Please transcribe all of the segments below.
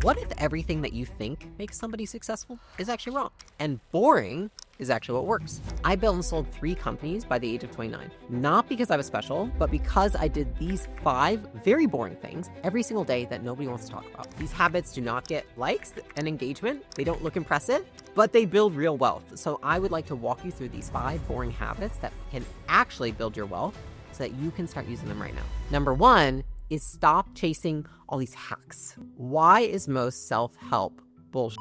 What if everything that you think makes somebody successful is actually wrong? And boring is actually what works. I built and sold 3 companies by the age of 29. Not because I was special, but because I did these 5 very boring things every single day that nobody wants to talk about. These habits do not get likes and engagement. They don't look impressive, but they build real wealth. So I would like to walk you through these 5 boring habits that can actually build your wealth so that you can start using them right now. Number 1 is stop chasing all these hacks. Why is most self-help bullshit?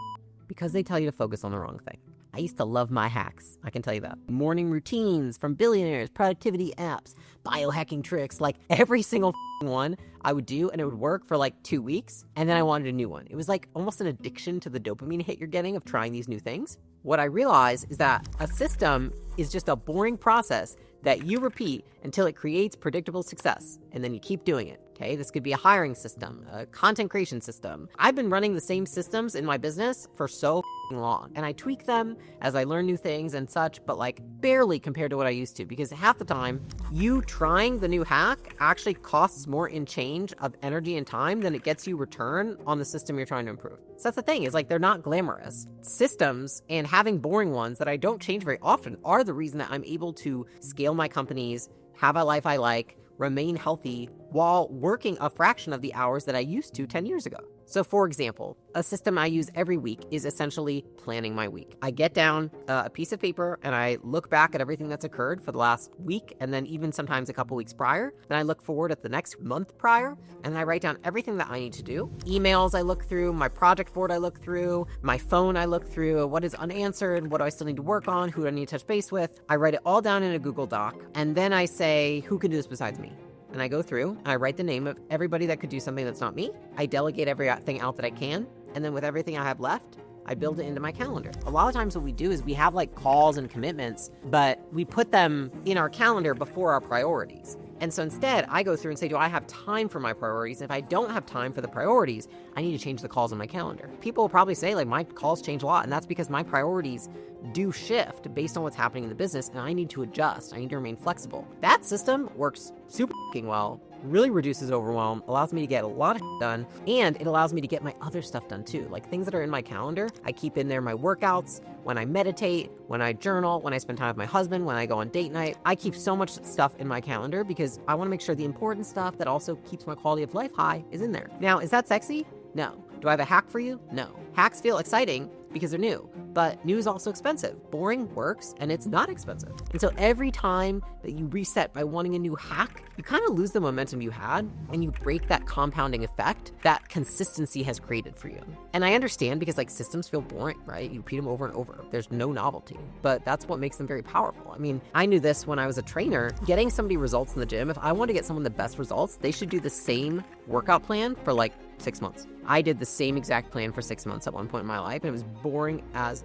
Because they tell you to focus on the wrong thing. I used to love my hacks, I can tell you that. Morning routines from billionaires, productivity apps, biohacking tricks, like every single one I would do, and it would work for like 2 weeks, and then I wanted a new one. It was like almost an addiction to the dopamine hit you're getting of trying these new things. What I realized is that a system is just a boring process that you repeat until it creates predictable success, and then you keep doing it. Okay, this could be a hiring system, a content creation system. I've been running the same systems in my business for so long, and I tweak them as I learn new things and such, but like barely compared to what I used to, because half the time you trying the new hack actually costs more in change of energy and time than it gets you return on the system you're trying to improve. So that's the thing, is like they're not glamorous. Systems and having boring ones that I don't change very often are the reason that I'm able to scale my companies, have a life I like, remain healthy while working a fraction of the hours that I used to 10 years ago. So for example, a system I use every week is essentially planning my week. I get down a piece of paper and I look back at everything that's occurred for the last week, and then even sometimes a couple weeks prior. Then I look forward at the next month prior, and I write down everything that I need to do. Emails I look through, my project board I look through, my phone I look through, what is unanswered, what do I still need to work on, who do I need to touch base with. I write it all down in a Google Doc, and then I say, who can do this besides me? And I go through, I write the name of everybody that could do something that's not me. I delegate everything out that I can. And then with everything I have left, I build it into my calendar. A lot of times what we do is we have like calls and commitments, but we put them in our calendar before our priorities. And so instead, I go through and say, do I have time for my priorities? If I don't have time for the priorities, I need to change the calls on my calendar. People will probably say, like, my calls change a lot, and that's because my priorities do shift based on what's happening in the business, and I need to adjust. I need to remain flexible. That system works super well, really reduces overwhelm, allows me to get a lot of done, and it allows me to get my other stuff done too. Like things that are in my calendar, I keep in there my workouts, when I meditate, when I journal, when I spend time with my husband, when I go on date night. I keep so much stuff in my calendar because I want to make sure the important stuff that also keeps my quality of life high is in there. Now, is that sexy? No. Do I have a hack for you? No. Hacks feel exciting because they're new, but new is also expensive. Boring works and it's not expensive. And so every time that you reset by wanting a new hack, you kind of lose the momentum you had and you break that compounding effect that consistency has created for you. And I understand because like systems feel boring, right? You repeat them over and over. There's no novelty, but that's what makes them very powerful. I mean, I knew this when I was a trainer. Getting somebody results in the gym, if I want to get someone the best results, they should do the same workout plan for like 6 months. I did the same exact plan for 6 months at one point in my life, and it was boring as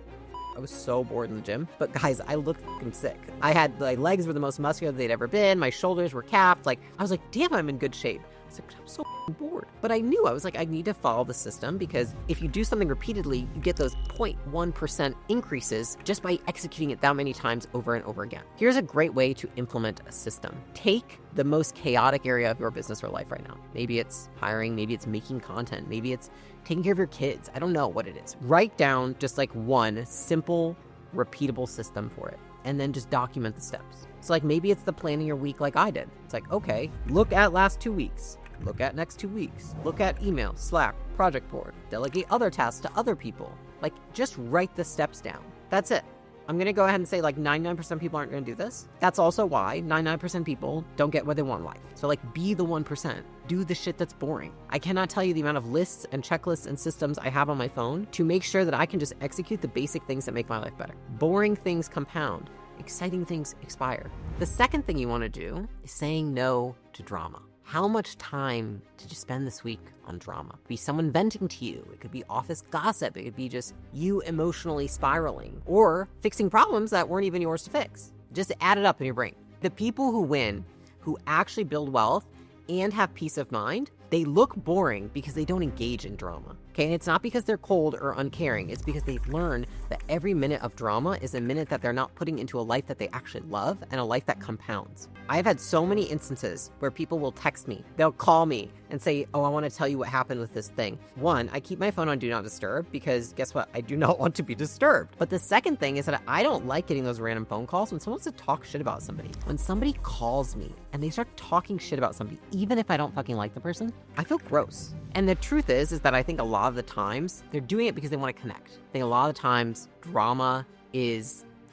I was so bored in the gym. But guys, I looked fucking sick. I had, my legs were the most muscular they'd ever been. My shoulders were capped. Like, I was like, damn, I'm in good shape. I was like, I'm so bored. But I knew, I was like, I need to follow the system because if you do something repeatedly, you get those 0.1% increases just by executing it that many times over and over again. Here's a great way to implement a system. Take the most chaotic area of your business or life right now. Maybe it's hiring, maybe it's making content, maybe it's taking care of your kids. I don't know what it is. Write down just like one simple, repeatable system for it, and then just document the steps. So like maybe it's the planning your week like I did. It's like, okay, look at last 2 weeks, look at next 2 weeks, look at email, Slack, project board, delegate other tasks to other people. Like just write the steps down. That's it. I'm going to go ahead and say like 99% of people aren't going to do this. That's also why 99% of people don't get what they want in life. So like be the 1%. Do the shit that's boring. I cannot tell you the amount of lists and checklists and systems I have on my phone to make sure that I can just execute the basic things that make my life better. Boring things compound. Exciting things expire. The second thing you want to do is saying no to drama. How much time did you spend this week on drama? It could be someone venting to you. It could be office gossip. It could be just you emotionally spiraling or fixing problems that weren't even yours to fix. Just add it up in your brain. The people who win, who actually build wealth and have peace of mind, They look boring because they don't engage in drama. Okay, and it's not because they're cold or uncaring. It's because they've learned that every minute of drama is a minute that they're not putting into a life that they actually love and a life that compounds. I've had so many instances where people will text me, they'll call me and say, oh, I want to tell you what happened with this thing. One, I keep my phone on Do Not Disturb because guess what? I do not want to be disturbed. But the second thing is that I don't like getting those random phone calls when someone wants to talk shit about somebody. When somebody calls me and they start talking shit about somebody, even if I don't fucking like the person, I feel gross. And the truth is that I think a lot of the times they're doing it because they want to connect. I think a lot of the times drama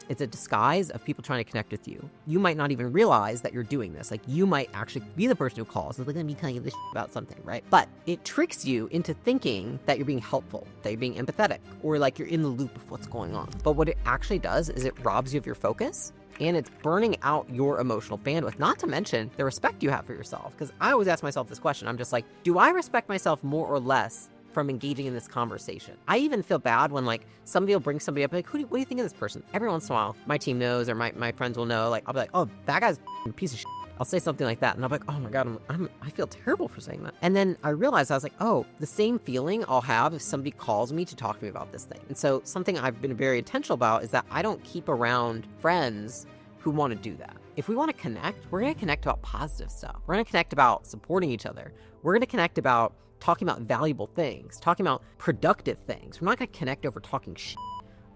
it's a disguise of people trying to connect with you. You might not even realize that you're doing this. Like, you might actually be the person who calls and they're going to be telling you this about something, right? But it tricks you into thinking that you're being helpful, that you're being empathetic, or like you're in the loop of what's going on. But what it actually does is it robs you of your focus, and it's burning out your emotional bandwidth, not to mention the respect you have for yourself. Because I always ask myself this question. I'm just like, do I respect myself more or less from engaging in this conversation? I even feel bad when like somebody will bring somebody up like, what do you think of this person? Every once in a while, my team knows or my friends will know. Like, I'll be like, oh, that guy's a piece of shit. I'll say something like that, and I'm like, oh my God, I feel terrible for saying that. And then I realized, I was like, oh, the same feeling I'll have if somebody calls me to talk to me about this thing. And so something I've been very intentional about is that I don't keep around friends who want to do that. If we want to connect, we're going to connect about positive stuff. We're going to connect about supporting each other. We're going to connect about talking about valuable things, talking about productive things. We're not going to connect over talking shit,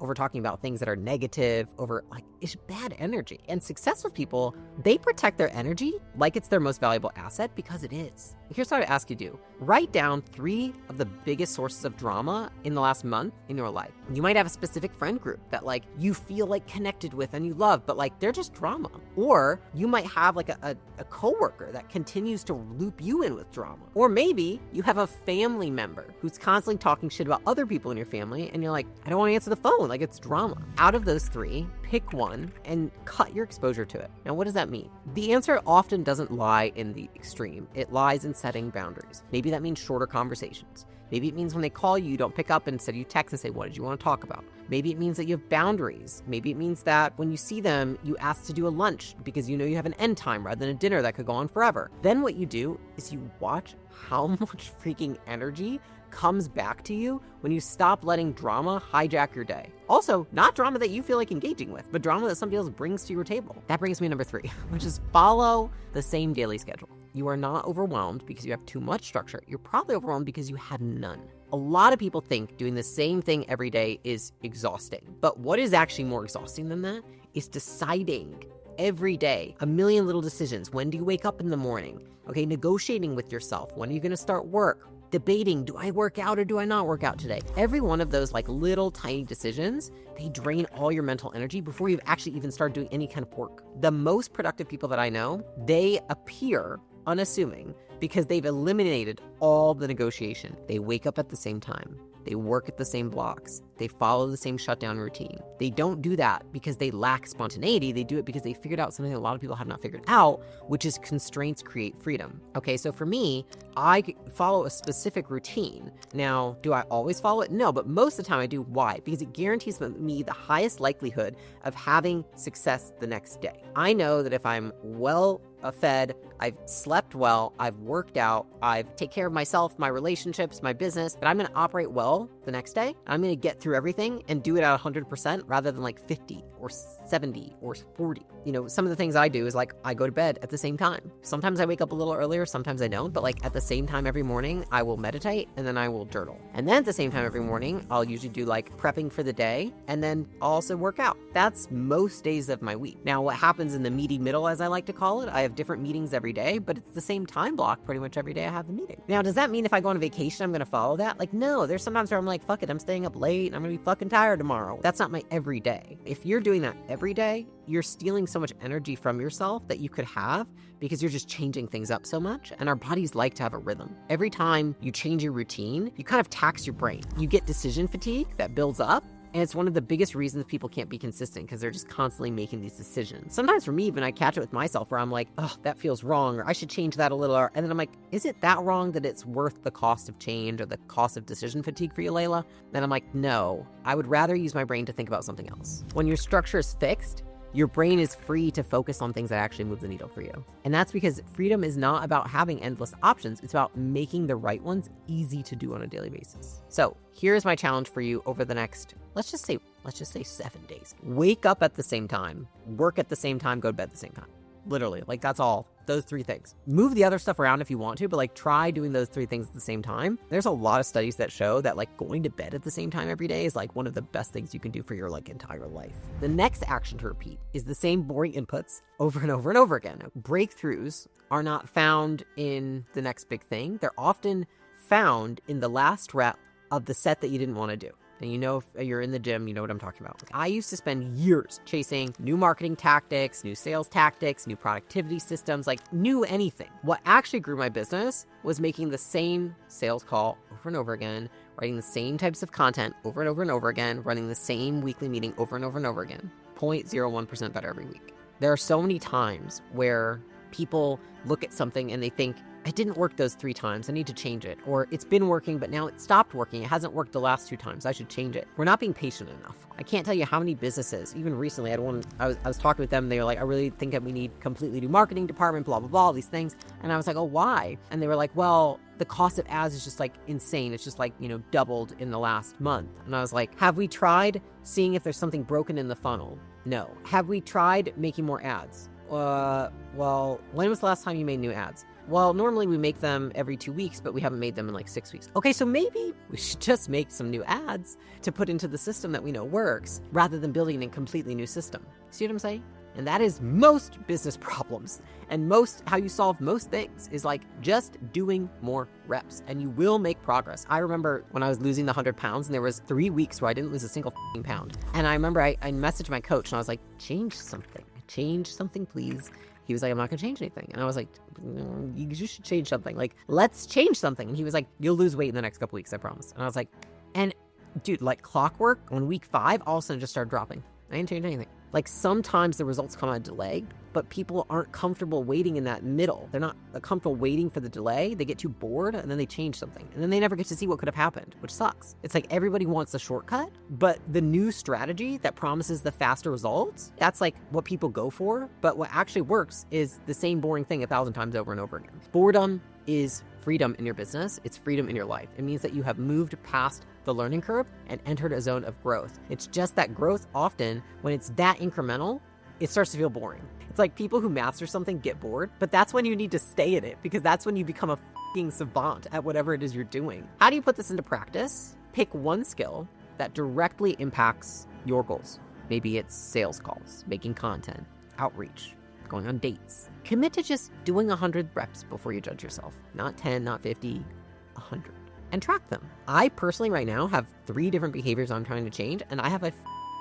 over talking about things that are negative, over like, it's bad energy. And successful people, they protect their energy like it's their most valuable asset, because it is. Here's what I ask you to do. Write down 3 of the biggest sources of drama in the last month in your life. You might have a specific friend group that like you feel like connected with and you love, but like they're just drama. Or you might have like a coworker that continues to loop you in with drama. Or maybe you have a family member who's constantly talking shit about other people in your family and you're like, I don't want to answer the phone, like it's drama. Out of those 3, pick one and cut your exposure to it. Now, what does that mean? The answer often doesn't lie in the extreme. It lies in setting boundaries. Maybe that means shorter conversations. Maybe it means when they call you, you don't pick up, and instead you text and say, what did you want to talk about? Maybe it means that you have boundaries. Maybe it means that when you see them, you ask to do a lunch because you know you have an end time rather than a dinner that could go on forever. Then what you do is you watch how much freaking energy comes back to you when you stop letting drama hijack your day. Also, not drama that you feel like engaging with, but drama that somebody else brings to your table. That brings me to number 3, which is follow the same daily schedule. You are not overwhelmed because you have too much structure. You're probably overwhelmed because you had none. A lot of people think doing the same thing every day is exhausting. But what is actually more exhausting than that is deciding every day a million little decisions. When do you wake up in the morning? Okay, negotiating with yourself. When are you going to start work? Debating, do I work out or do I not work out today? Every one of those like little tiny decisions, they drain all your mental energy before you've actually even started doing any kind of work. The most productive people that I know, they appear unassuming because they've eliminated all the negotiation. They wake up at the same time. They work at the same blocks. They follow the same shutdown routine. They don't do that because they lack spontaneity. They do it because they figured out something that a lot of people have not figured out, which is constraints create freedom. Okay, so for me, I follow a specific routine. Now, do I always follow it? No, but most of the time I do. Why? Because it guarantees me the highest likelihood of having success the next day. I know that if I'm well fed, I've slept well, I've worked out, I've taken care of myself, my relationships, my business, that I'm going to operate well the next day. I'm going to get through everything and do it at 100% rather than like 50 or 70 or 40. You know, some of the things I do is like I go to bed at the same time. Sometimes I wake up a little earlier, sometimes I don't, but like at the same time every morning I will meditate and then I will journal. And then at the same time every morning I'll usually do like prepping for the day and then I'll also work out. That's most days of my week. Now what happens in the meaty middle, as I like to call it, I have different meetings every day, but it's the same time block pretty much every day I have the meeting. Now, does that mean if I go on a vacation, I'm going to follow that? Like, no, there's sometimes where I'm like, fuck it, I'm staying up late and I'm going to be fucking tired tomorrow. That's not my everyday. If you're doing that every day, you're stealing so much energy from yourself that you could have because you're just changing things up so much. And our bodies like to have a rhythm. Every time you change your routine, you kind of tax your brain. You get decision fatigue that builds up. And it's one of the biggest reasons people can't be consistent because they're just constantly making these decisions. Sometimes for me, even I catch it with myself where I'm like, oh, that feels wrong, or I should change that a little. And then I'm like, is it that wrong that it's worth the cost of change or the cost of decision fatigue for you, Layla? Then I'm like, no, I would rather use my brain to think about something else. When your structure is fixed, your brain is free to focus on things that actually move the needle for you. And that's because freedom is not about having endless options. It's about making the right ones easy to do on a daily basis. So here's my challenge for you over the next, let's just say 7 days. Wake up at the same time, work at the same time, go to bed at the same time. Literally, like that's all. Those 3 things. Move the other stuff around if you want to, but like try doing those 3 things at the same time. There's a lot of studies that show that like going to bed at the same time every day is like one of the best things you can do for your like entire life. The next action to repeat is the same boring inputs over and over and over again. Breakthroughs are not found in the next big thing. They're often found in the last rep of the set that you didn't want to do. And you know, if you're in the gym, you know what I'm talking about. I used to spend years chasing new marketing tactics, new sales tactics, new productivity systems, like new anything. What actually grew my business was making the same sales call over and over again, writing the same types of content over and over and over again, running the same weekly meeting over and over and over again. 0.01% better every week. There are so many times where people look at something and they think, it didn't work those 3 times. I need to change it. Or it's been working, but now it stopped working. It hasn't worked the last 2 times. I should change it. We're not being patient enough. I can't tell you how many businesses, even recently, I was talking with them. They were like, I really think that we need completely new marketing department, blah, blah, blah, all these things. And I was like, oh, why? And they were like, well, the cost of ads is just like insane. It's just like, doubled in the last month. And I was like, have we tried seeing if there's something broken in the funnel? No. Have we tried making more ads? Well, when was the last time you made new ads? Well, normally we make them every 2 weeks, but we haven't made them in like 6 weeks. Okay, so maybe we should just make some new ads to put into the system that we know works rather than building a completely new system. See what I'm saying? And that is most business problems. And how you solve most things is like just doing more reps and you will make progress. I remember when I was losing the 100 pounds and there was 3 weeks where I didn't lose a single pound. And I remember I messaged my coach and I was like, change something, please. He was like, I'm not going to change anything. And I was like, no, you should change something. Like, let's change something. And he was like, you'll lose weight in the next couple weeks, I promise. And I was like, and dude, like clockwork, on week 5, all of a sudden just started dropping. I didn't change anything. Like sometimes the results come on a delay, but people aren't comfortable waiting in that middle. They're not comfortable waiting for the delay. They get too bored and then they change something. And then they never get to see what could have happened, which sucks. It's like everybody wants the shortcut, but the new strategy that promises the faster results, that's like what people go for. But what actually works is the same boring thing 1,000 times over and over again. Boredom is freedom in your business. It's freedom in your life. It means that you have moved past the learning curve and entered a zone of growth. It's just that growth often, when it's that incremental, it starts to feel boring. It's like people who master something get bored, but that's when you need to stay in it because that's when you become a fucking savant at whatever it is you're doing. How do you put this into practice? Pick one skill that directly impacts your goals. Maybe it's sales calls, making content, outreach, going on dates. Commit to just doing 100 reps before you judge yourself. Not 10, not 50, 100. And track them. I personally right now have 3 different behaviors I'm trying to change, and I have a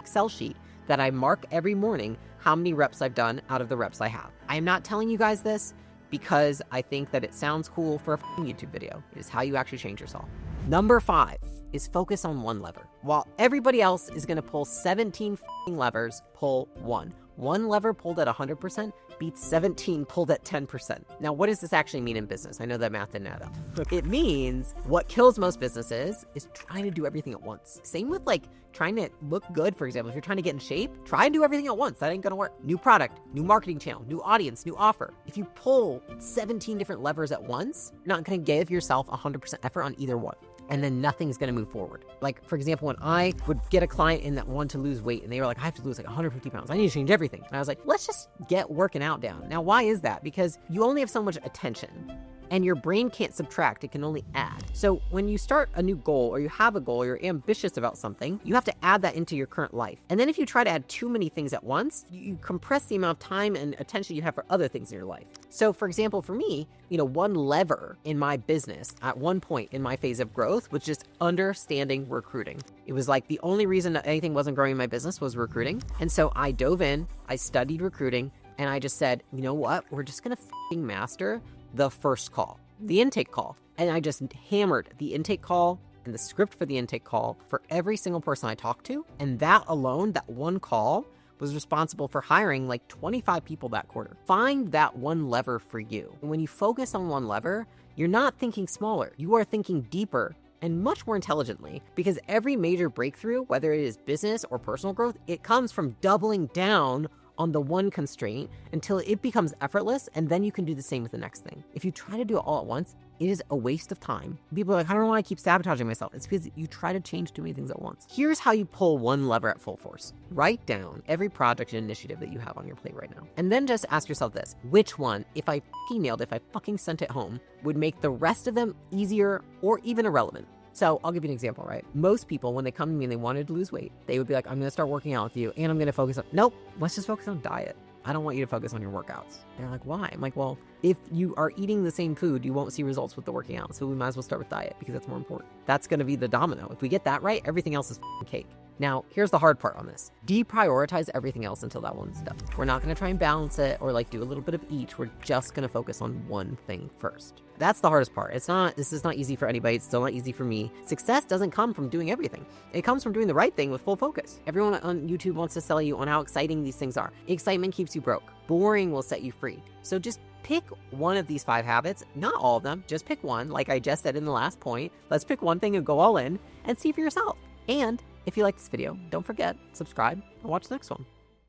Excel sheet that I mark every morning how many reps I've done out of the reps I have. I am not telling you guys this because I think that it sounds cool for a YouTube video. It is how you actually change yourself. Number 5 is focus on one lever. While everybody else is going to pull 17 levers, pull one. One lever pulled at 100% beats 17 pulled at 10%. Now, what does this actually mean in business? I know that math didn't add up. It means what kills most businesses is trying to do everything at once. Same with like trying to look good, for example. If you're trying to get in shape, try and do everything at once. That ain't gonna work. New product, new marketing channel, new audience, new offer. If you pull 17 different levers at once, you're not gonna give yourself 100% effort on either one. And then nothing's going to move forward. Like, for example, when I would get a client in that wanted to lose weight and they were like, I have to lose like 150 pounds. I need to change everything. And I was like, let's just get working out down. Now, why is that? Because you only have so much attention and your brain can't subtract. It can only add. So when you start a new goal or you have a goal, or you're ambitious about something, you have to add that into your current life. And then if you try to add too many things at once, you compress the amount of time and attention you have for other things in your life. So for example, for me, one lever in my business at one point in my phase of growth was just understanding recruiting. It was like the only reason that anything wasn't growing in my business was recruiting. And so I dove in, I studied recruiting, and I just said, you know what? We're just going to master the first call, the intake call. And I just hammered the intake call and the script for the intake call for every single person I talked to. And that alone, that one call, was responsible for hiring like 25 people that quarter. Find that one lever for you. And when you focus on one lever, you're not thinking smaller. You are thinking deeper and much more intelligently, because every major breakthrough, whether it is business or personal growth, it comes from doubling down on the one constraint until it becomes effortless, and then you can do the same with the next thing. If you try to do it all at once, it is a waste of time. People are like, I don't know why I keep sabotaging myself. It's because you try to change too many things at once. Here's how you pull one lever at full force. Write down every project and initiative that you have on your plate right now. And then just ask yourself this: which one, if I fucking nailed it, if I fucking sent it home, would make the rest of them easier or even irrelevant? So I'll give you an example, right? Most people, when they come to me and they wanted to lose weight, they would be like, I'm going to start working out with you and I'm going to focus on, nope, let's just focus on diet. I don't want you to focus on your workouts. They're like, why? I'm like, well, if you are eating the same food, you won't see results with the working out. So we might as well start with diet because that's more important. That's going to be the domino. If we get that right, everything else is cake. Now, here's the hard part on this. Deprioritize everything else until that one's done. We're not going to try and balance it or like do a little bit of each. We're just going to focus on one thing first. That's the hardest part. This is not easy for anybody. It's still not easy for me. Success doesn't come from doing everything. It comes from doing the right thing with full focus. Everyone on YouTube wants to sell you on how exciting these things are. Excitement keeps you broke. Boring will set you free. So just pick one of these 5 habits, not all of them, just pick one. Like I just said in the last point, let's pick one thing and go all in and see for yourself. And if you like this video, don't forget, subscribe and watch the next one.